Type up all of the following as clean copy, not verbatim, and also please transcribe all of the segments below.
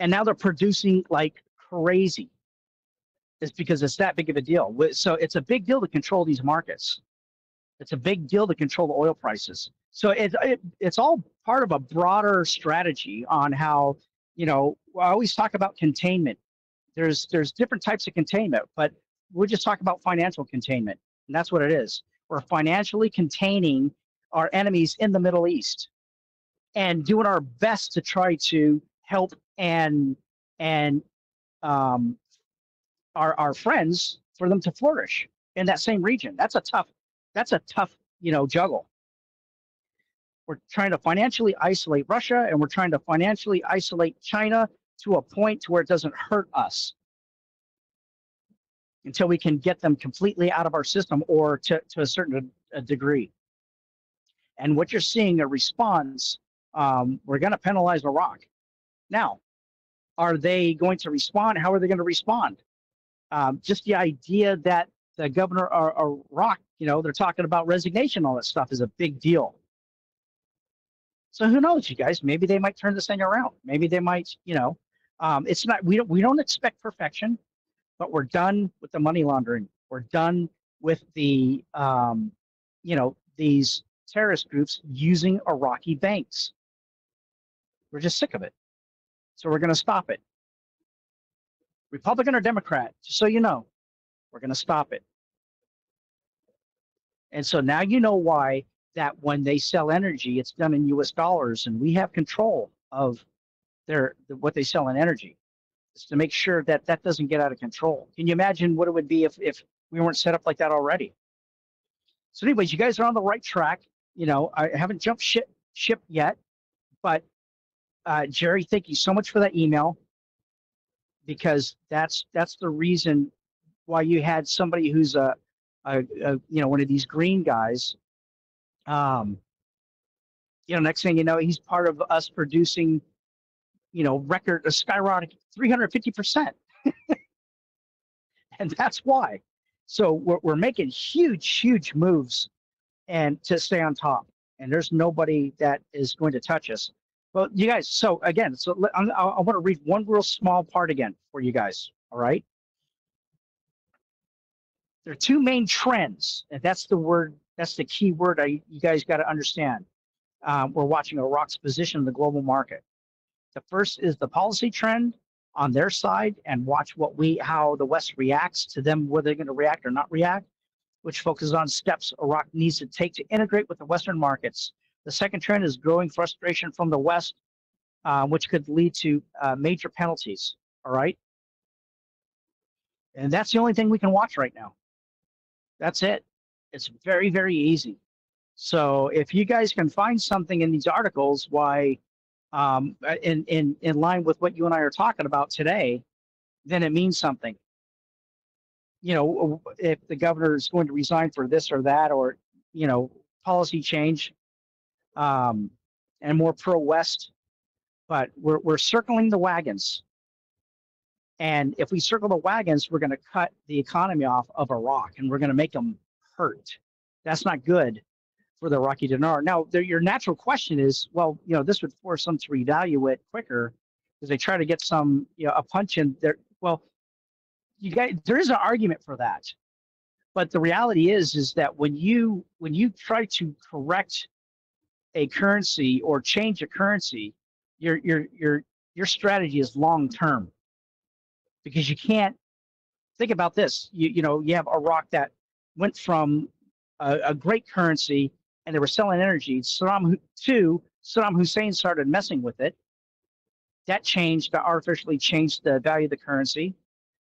And now they're producing like crazy. It's because it's that big of a deal. So it's a big deal to control these markets. It's a big deal to control the oil prices. So it's all part of a broader strategy on how, I always talk about containment. There's different types of containment, but we'll just talk about financial containment. And that's what it is. We're financially containing our enemies in the Middle East and doing our best to try to help and our friends for them to flourish in that same region. That's a tough juggle. We're trying to financially isolate Russia, and we're trying to financially isolate China to a point to where it doesn't hurt us until we can get them completely out of our system or to a certain degree. And what you're seeing, a response, we're going to penalize Iraq. Now, are they going to respond? How are they going to respond? Just the idea that the governor of Iraq, they're talking about resignation, all that stuff is a big deal. So who knows, you guys? Maybe they might turn this thing around. Maybe they might, it's not. We don't expect perfection, but we're done with the money laundering. We're done with the, these terrorist groups using Iraqi banks. We're just sick of it. So we're going to stop it. Republican or Democrat, just so you know, we're going to stop it. And so now you know why that when they sell energy, it's done in U.S. dollars, and we have control of what they sell in energy. It's to make sure that that doesn't get out of control. Can you imagine what it would be if we weren't set up like that already? So anyways, you guys are on the right track. I haven't jumped ship yet, but Jerry, thank you so much for that email, because that's the reason why you had somebody who's one of these green guys. Next thing you know, he's part of us producing, record a skyrocket 350%, and that's why. So we're making huge moves, and to stay on top. And there's nobody that is going to touch us. Well, you guys. So again, I want to read one real small part again for you guys. All right. There are two main trends, and that's the word. That's the key word. You guys got to understand. We're watching Iraq's position in the global market. The first is the policy trend on their side, and watch how the West reacts to them, whether they're going to react or not react, which focuses on steps Iraq needs to take to integrate with the Western markets. The second trend is growing frustration from the West, which could lead to major penalties. All right. And that's the only thing we can watch right now. That's it. It's very, very easy. So if you guys can find something in these articles, why, in line with what you and I are talking about today, then it means something. If the governor is going to resign for this or that, or policy change, and more pro-West, but we're circling the wagons. And if we circle the wagons, we're going to cut the economy off of Iraq, and we're going to make them hurt. That's not good for the Iraqi dinar. Now, your natural question is, well, this would force them to revalue quicker because they try to get some, a punch in there. Well, you guys, there is an argument for that, but the reality is that when you try to correct a currency or change a currency, your strategy is long term, because you can't think about this. You have Iraq that went from a great currency, and they were selling energy. Saddam Hussein started messing with it. That artificially changed the value of the currency.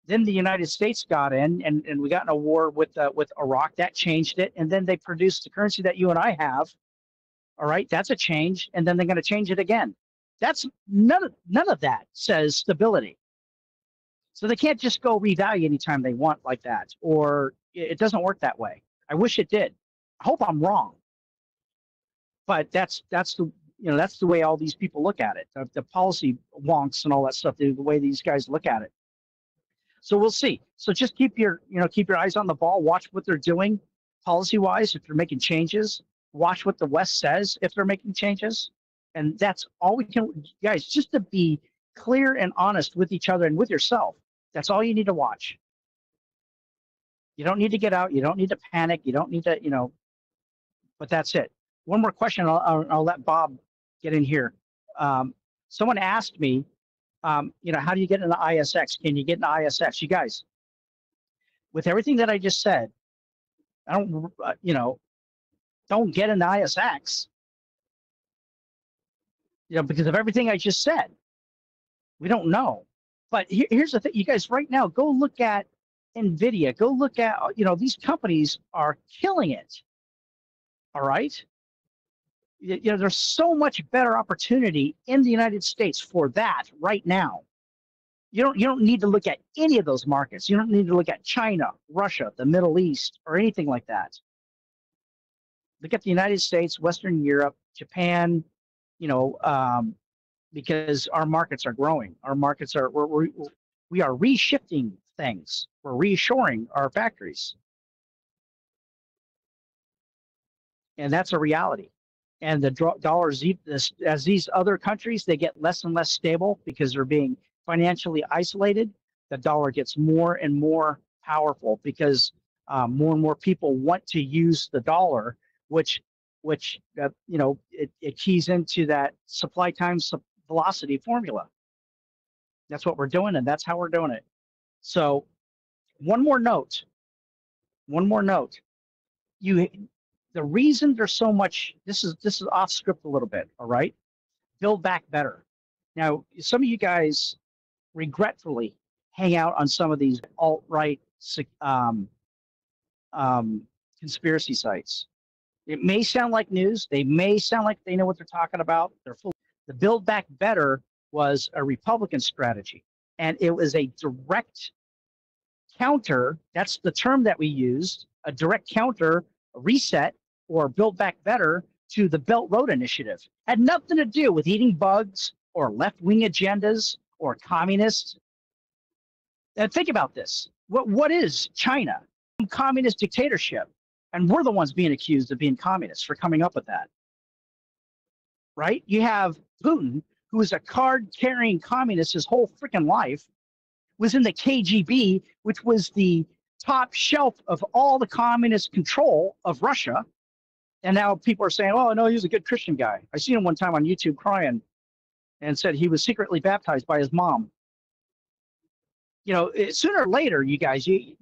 Then the United States got in, and we got in a war with Iraq. That changed it, and then they produced the currency that you and I have. All right, that's a change, and then they're going to change it again. That's none of that says stability. So they can't just go revalue anytime they want like that, or it doesn't work that way. I wish it did. I hope I'm wrong, but that's the way all these people look at it. The policy wonks and all that stuff. The way these guys look at it. So we'll see. So just keep your eyes on the ball. Watch what they're doing policy-wise. If they're making changes, watch what the West says if they're making changes, and that's all we can, guys. Just to be clear and honest with each other and with yourself. That's all you need to watch. You don't need to get out. You don't need to panic. You don't need to, but that's it. One more question. I'll let Bob get in here. Someone asked me, how do you get into ISX? Can you get into ISX? You guys, with everything that I just said, I don't, don't get into ISX, because of everything I just said. We don't know. But here's the thing, you guys, right now, go look at NVIDIA. Go look at, these companies are killing it. All right? There's so much better opportunity in the United States for that right now. You don't need to look at any of those markets. You don't need to look at China, Russia, the Middle East, or anything like that. Look at the United States, Western Europe, Japan, because our markets are growing. Our markets are, we are reshifting things. We're reshoring our factories. And that's a reality. And the dollars, as these other countries, they get less and less stable because they're being financially isolated. The dollar gets more and more powerful because more and more people want to use the dollar, which it keys into that supply times velocity formula. That's what we're doing, and that's how we're doing it. So one more note. The reason there's so much, this is off script a little bit, all right? Build Back Better. Now, some of you guys regretfully hang out on some of these alt-right conspiracy sites. It may sound like news. They may sound like they know what they're talking about. They're full. The Build Back Better was a Republican strategy, and it was a direct counter. That's the term that we used, a direct counter, a reset, or Build Back Better to the Belt Road Initiative. Had nothing to do with eating bugs or left-wing agendas or communists. And think about this. What is China? Communist dictatorship. And we're the ones being accused of being communists for coming up with that. Right? You have Putin, who is a card-carrying communist his whole freaking life, was in the KGB, which was the top shelf of all the communist control of Russia. And now people are saying, oh, no, he was a good Christian guy. I seen him one time on YouTube crying and said he was secretly baptized by his mom. Sooner or later, you guys, you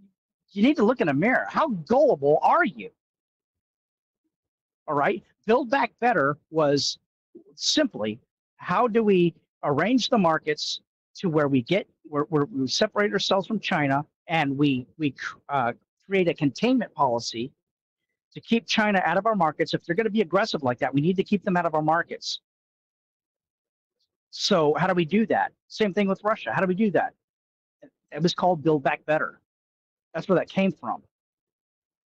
need to look in a mirror. How gullible are you? All right. Build Back Better was simply, how do we arrange the markets to where we separate ourselves from China, and we create a containment policy to keep China out of our markets. If they're going to be aggressive like that, we need to keep them out of our markets. So how do we do that? Same thing with Russia. How do we do that? It was called Build Back Better. That's where that came from.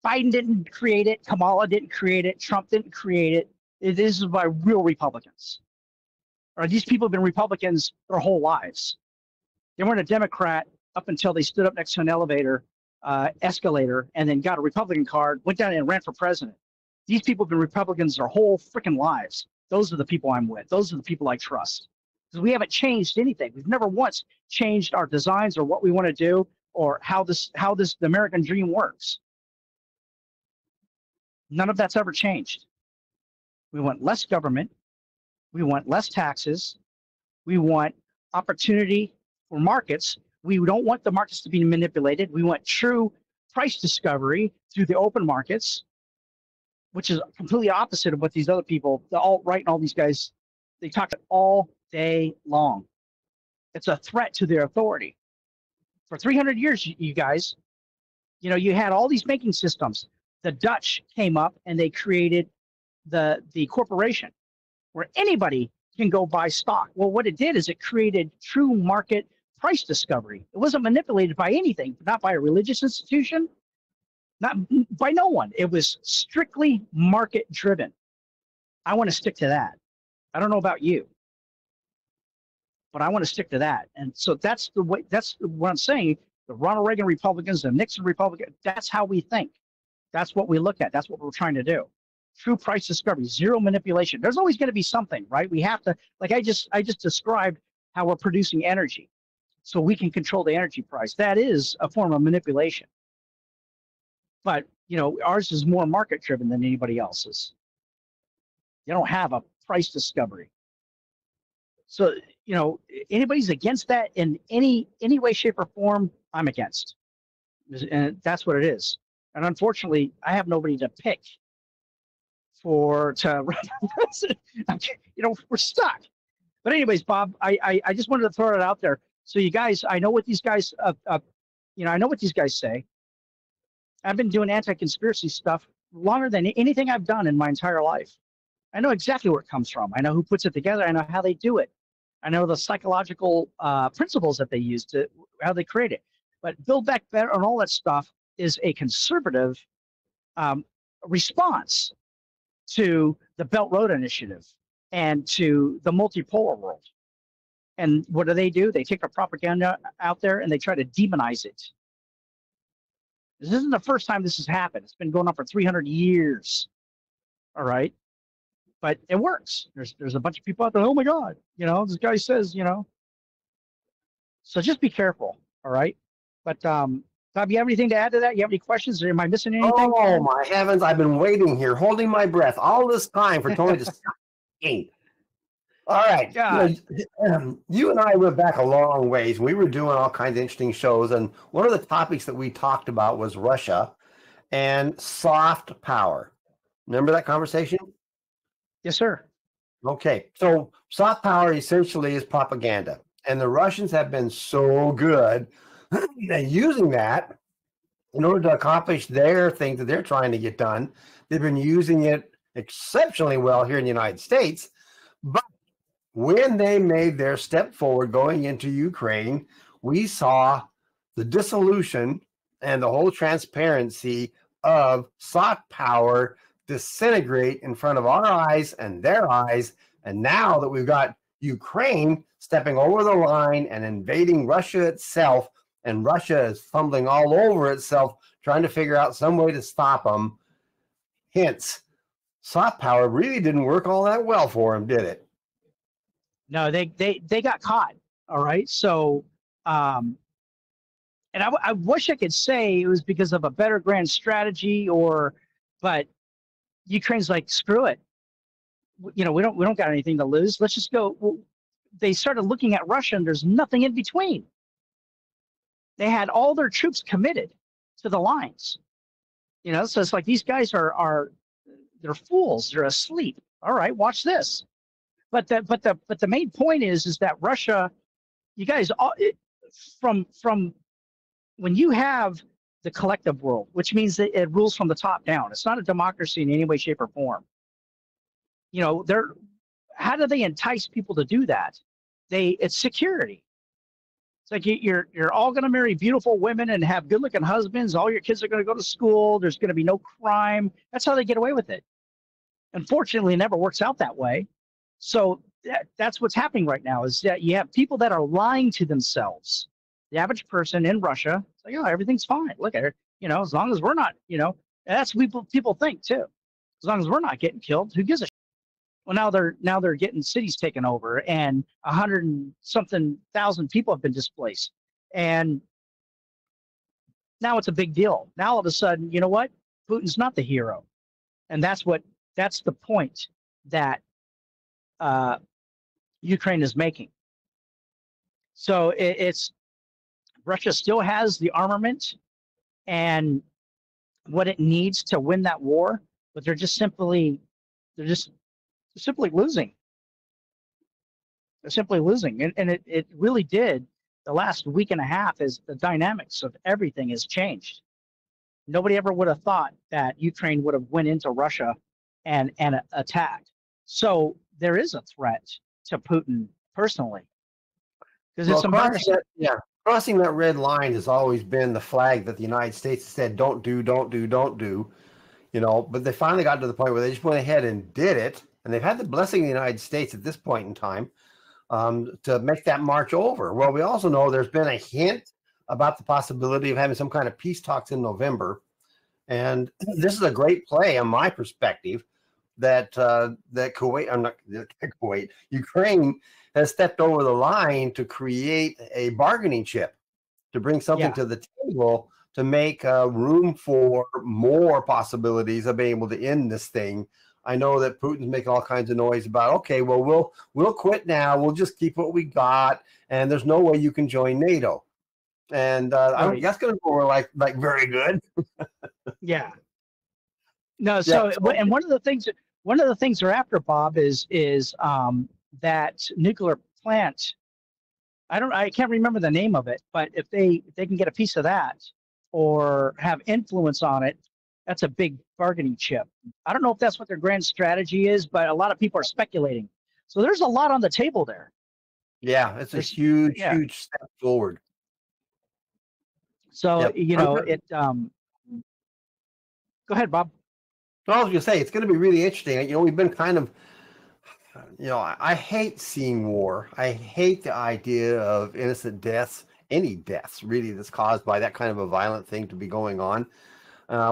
Biden didn't create it. Kamala didn't create it. Trump didn't create it. This is by real Republicans. Or these people have been Republicans their whole lives. They weren't a Democrat up until they stood up next to an escalator, and then got a Republican card, went down and ran for president. These people have been Republicans their whole freaking lives. Those are the people I'm with. Those are the people I trust. Because we haven't changed anything. We've never once changed our designs or what we want to do or how the American dream works. None of that's ever changed. We want less government. We want less taxes. We want opportunity for markets. We don't want the markets to be manipulated. We want true price discovery through the open markets, which is completely opposite of what these other people, the alt-right and all these guys, they talk all day long. It's a threat to their authority. For 300 years, you guys, you had all these banking systems. The Dutch came up and they created the corporation where anybody can go buy stock. Well, what it did is it created true market price discovery. It wasn't manipulated by anything, not by a religious institution, not by no one. It was strictly market driven. I want to stick to that. I don't know about you, but I want to stick to that. And so that's the way, that's what I'm saying. The Ronald Reagan Republicans, the Nixon Republicans, that's how we think. That's what we look at. That's what we're trying to do. True price discovery, zero manipulation. There's always going to be something, right? We have to, like I just described how we're producing energy so we can control the energy price. That is a form of manipulation. But, ours is more market driven than anybody else's. They don't have a price discovery. So, anybody's against that in any way, shape, or form, I'm against. And that's what it is. And unfortunately, I have nobody to pick to we're stuck. But anyways, Bob, I just wanted to throw it out there. So you guys, I know what these guys, I know what these guys say. I've been doing anti-conspiracy stuff longer than anything I've done in my entire life. I know exactly where it comes from. I know who puts it together. I know how they do it. I know the psychological principles that they use to how they create it. But Build Back Better and all that stuff is a conservative response to the Belt Road Initiative and to the multipolar world. And what do? They take the propaganda out there and they try to demonize it. This isn't the first time this has happened. It's been going on for 300 years. All right. But it works. There's a bunch of people out there, oh my God, this guy says, So just be careful. All right. But Bob, you have anything to add to that? You have any questions? Or am I missing anything? Oh my heavens. I've been waiting here, holding my breath all this time for Tony to stop. All right. You and I went back a long ways. We were doing all kinds of interesting shows. And one of the topics that we talked about was Russia and soft power. Remember that conversation? Yes, sir. Okay. So soft power essentially is propaganda. And the Russians have been so good at using that in order to accomplish their things that they're trying to get done. They've been using it exceptionally well here in the United States. But when they made their step forward going into Ukraine, we saw the dissolution and the whole transparency of soft power disintegrate in front of our eyes and their eyes. And now that we've got Ukraine stepping over the line and invading Russia itself, and Russia is fumbling all over itself, trying to figure out some way to stop them. Hence, soft power really didn't work all that well for them, did it? No, they got caught. All right. So, and I wish I could say it was because of a better grand strategy but Ukraine's like, screw it. We don't got anything to lose. Let's just go. Well, they started looking at Russia and there's nothing in between. They had all their troops committed to the lines, so it's like these guys they're fools. They're asleep. All right. Watch this. But the main point is that Russia, you guys, from when you have the collective world, which means that it rules from the top down. It's not a democracy in any way, shape, or form. How do they entice people to do that? It's security. It's like you're all going to marry beautiful women and have good-looking husbands. All your kids are going to go to school. There's going to be no crime. That's how they get away with it. Unfortunately, it never works out that way. So that's what's happening right now is that you have people that are lying to themselves. The average person in Russia, it's like, oh, everything's fine. Look at it, as long as we're not, that's what people think too. As long as we're not getting killed, who gives a shit? Well, now they're getting cities taken over, and 100 and something thousand people have been displaced, and now it's a big deal. Now all of a sudden, you know what? Putin's not the hero, and that's the point that Ukraine is making. So it's Russia still has the armament and what it needs to win that war, but they're simply losing. They're simply losing, and it really did. The last week and a half is the dynamics of everything has changed. Nobody ever would have thought that Ukraine would have went into Russia and attacked. So there is a threat to Putin personally, because it's embarrassing. Crossing that red line has always been the flag that the United States said don't do. But they finally got to the point where they just went ahead and did it, and they've had the blessing of the United States at this point in time to make that march over. Well, we also know there's been a hint about the possibility of having some kind of peace talks in November, and this is a great play, on my perspective, that Kuwait, I'm not Kuwait, Ukraine has stepped over the line to create a bargaining chip to bring something Yeah. to the table to make room for more possibilities of being able to end this thing. I know that Putin's making all kinds of noise about, okay, well, we'll quit now. We'll just keep what we got, and there's no way you can join NATO. And I don't. Right. That's going to go over like very good. Yeah. No. Yeah. So, and one of the things they're after, Bob, is that nuclear plant. I can't remember the name of it, but if they can get a piece of that or have influence on it, that's a big bargaining chip. I don't know if that's what their grand strategy is, but a lot of people are speculating. So there's a lot on the table there. Yeah, it's a There's, huge, yeah. huge step forward. So Yep. it. Go ahead, Bob. I was going to say it's going to be really interesting. We've been kind of, I hate seeing war. I hate the idea of innocent deaths, any deaths really that's caused by that kind of a violent thing to be going on.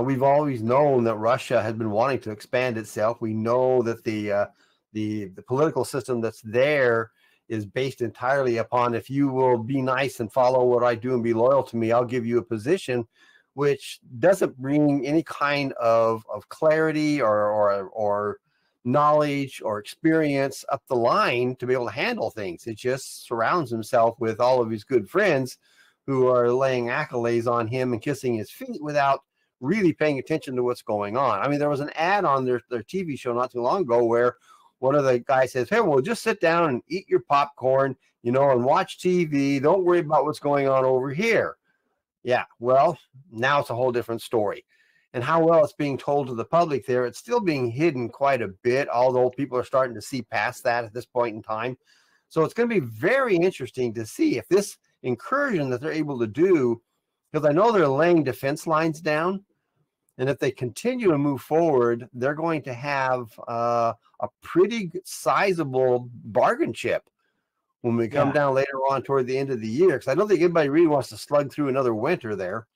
We've always known that Russia has been wanting to expand itself. We know that the political system that's there is based entirely upon, if you will be nice and follow what I do and be loyal to me, I'll give you a position, which doesn't bring any kind of clarity or knowledge or experience up the line to be able to handle things. It just surrounds himself with all of his good friends who are laying accolades on him and kissing his feet without really paying attention to what's going on. I mean, there was an ad on their TV show not too long ago where one of the guys says, hey, well, just sit down and eat your popcorn, and watch TV. Don't worry about what's going on over here. Yeah, well, now it's a whole different story. And how well it's being told to the public there, it's still being hidden quite a bit, although people are starting to see past that at this point in time. So it's going to be very interesting to see if this incursion that they're able to do, because I know they're laying defense lines down, and if they continue to move forward, they're going to have a pretty sizable bargain chip when we come down later on toward the end of the year, because I don't think anybody really wants to slug through another winter there.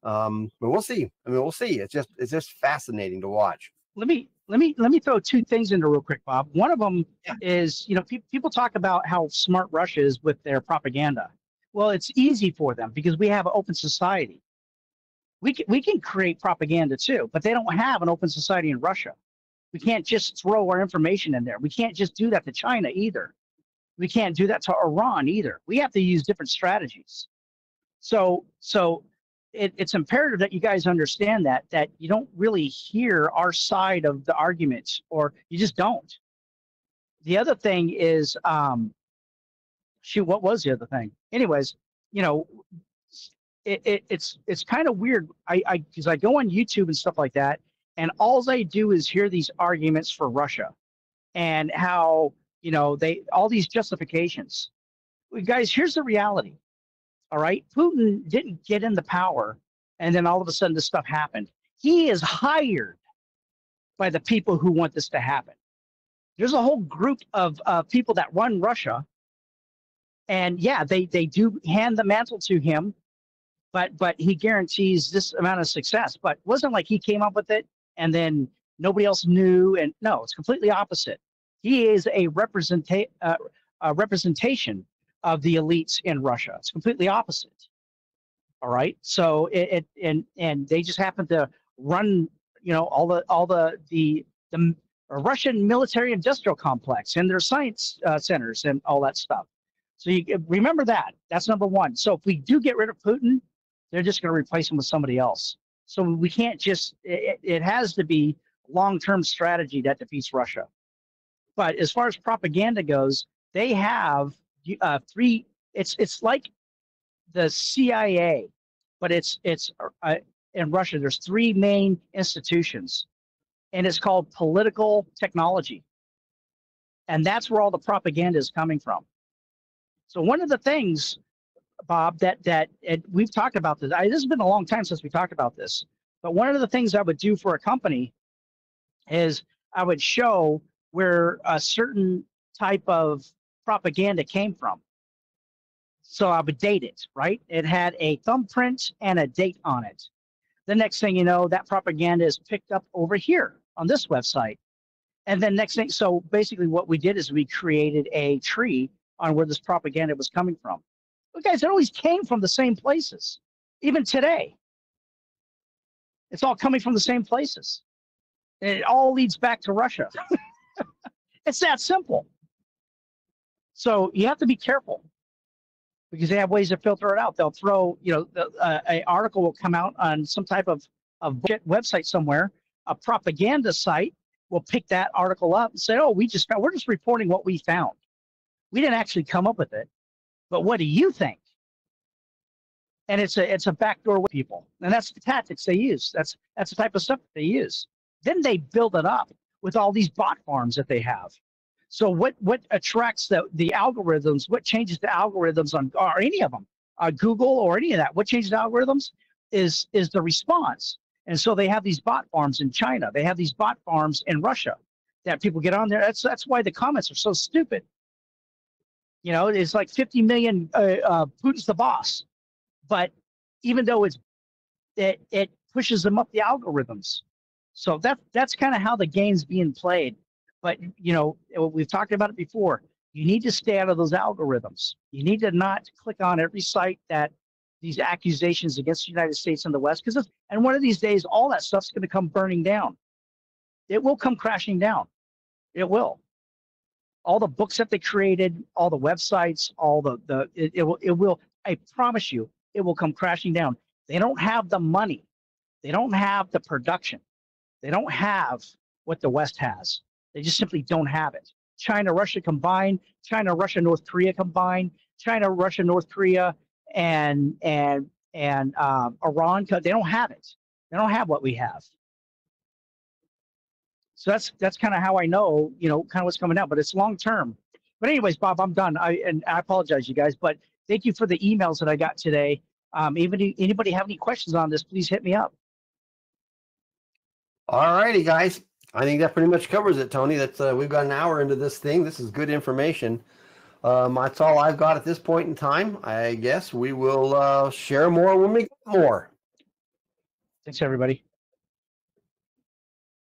But we'll see. I mean, we'll see. It's just fascinating to watch. Let me throw two things into real quick, Bob. One of them is, people talk about how smart Russia is with their propaganda. Well, it's easy for them because we have an open society. We can create propaganda too, but they don't have an open society in Russia. We can't just throw our information in there. We can't just do that to China either. We can't do that to Iran either. We have to use different strategies. So it's imperative that you guys understand that you don't really hear our side of the arguments, or you just don't. The other thing is, what was the other thing? Anyways, it's kind of weird. Because I go on YouTube and stuff like that, and all they do is hear these arguments for Russia and how, all these justifications. Guys, here's the reality. All right. Putin didn't get into power and then all of a sudden this stuff happened. He is hired by the people who want this to happen. There's a whole group of people that run Russia. And yeah, they do hand the mantle to him, but he guarantees this amount of success. But it wasn't like he came up with it and then nobody else knew. And no, it's completely opposite. He is a representation of the elites in Russia. It's completely opposite. All right. So and they just happen to run, all the Russian military industrial complex and their science centers and all that stuff. So you remember that. That's number one. So if we do get rid of Putin, they're just going to replace him with somebody else. So we can't just. It has to be a long-term strategy that defeats Russia. But as far as propaganda goes, they have three. It's like the CIA, but it's in Russia. There's three main institutions, and it's called political technology, and that's where all the propaganda is coming from. So one of the things, Bob, that we've talked about this. This has been a long time since we talked about this, but one of the things I would do for a company is I would show where a certain type of propaganda came from. So I would date it, right? It had a thumbprint and a date on it. The next thing you know, that propaganda is picked up over here on this website. And then next thing, so basically what we did is we created a tree on where this propaganda was coming from. But guys, it always came from the same places. Even today, it's all coming from the same places. And it all leads back to Russia. It's that simple. So you have to be careful because they have ways to filter it out. They'll throw, an article will come out on some type of website somewhere, a propaganda site will pick that article up and say, oh, we're just reporting what we found. We didn't actually come up with it, but what do you think? And it's a backdoor with people, and that's the tactics they use. That's the type of stuff that they use. Then they build it up with all these bot farms that they have. So what attracts the algorithms? What changes the algorithms on or any of them, Google or any of that? What changes the algorithms is the response. And so they have these bot farms in China. They have these bot farms in Russia that people get on there. That's why the comments are so stupid. It's like 50 million. Putin's the boss, but even though it pushes them up the algorithms. So that's kind of how the game's being played. But we've talked about it before. You need to stay out of those algorithms. You need to not click on every site that these accusations against the United States and the West, and one of these days, all that stuff's going to come burning down. It will come crashing down. It will. All the books that they created, all the websites, it will. I promise you, it will come crashing down. They don't have the money. They don't have the production. They don't have what the West has. They just simply don't have it. China, Russia combined, China, Russia, North Korea combined, China, Russia, North Korea, and Iran. They don't have it. They don't have what we have. So that's kind of how I know, kind of what's coming out. But it's long term. But anyways, Bob, I'm done. I apologize, you guys, but thank you for the emails that I got today. Anybody have any questions on this? Please hit me up. All righty, guys. I think that pretty much covers it, Tony. That's we've got an hour into this thing. This is good information. That's all I've got at this point in time. I guess we will share more when we get more. Thanks, everybody.